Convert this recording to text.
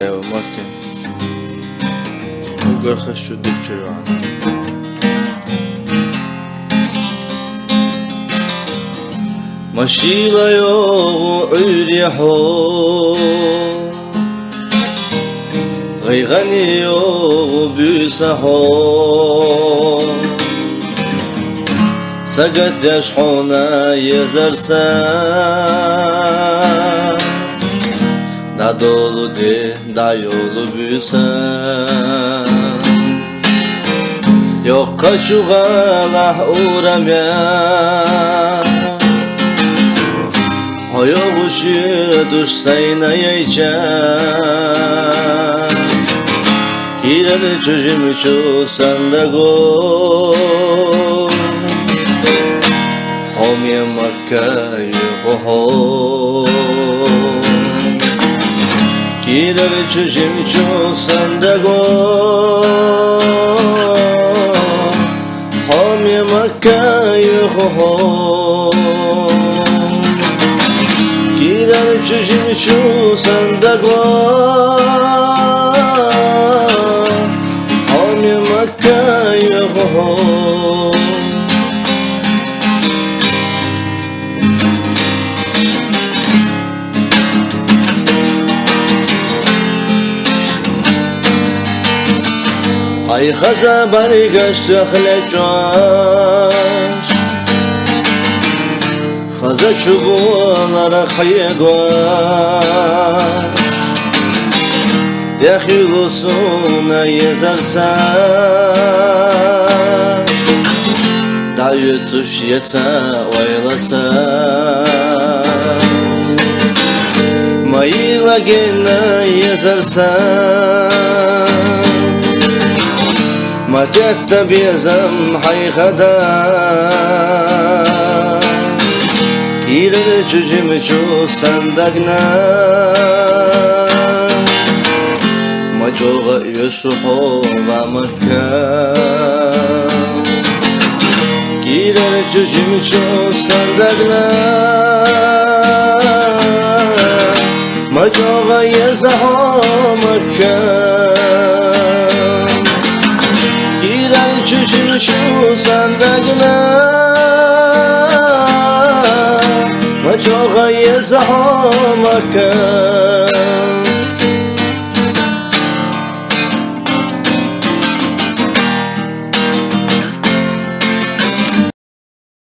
مكة وقر خشوا الدكتوران مشيلا يو عريحو غيغني يو بيسحو سقد يشحونا يزرسان Da dolu de, da yolu büyüsen Yok kaçuğalah uğramaya O yokuşu düşseyne yiyecek Girer çocuğum çoğusan da go Homye Makka'yı ho Girer çocuğum çoğusan da go Homye Makka'yı ho Girer çocuğum çoğusan da go Homye Makka'yı ho Ay xaza barigash tuxlejosh Xaza chubulara xayegosh Yaxilusuna yezarsan Da yutush yeta oylasan Mayila gena yezarsan مددت بيزم حيخدا كير الججم جو صندقنا مجوغ يشحو ومكة كير الججم جو صندقنا مجوغ يزحو مكة Çüşün şu sandagna Maçoğa yezaha Makkah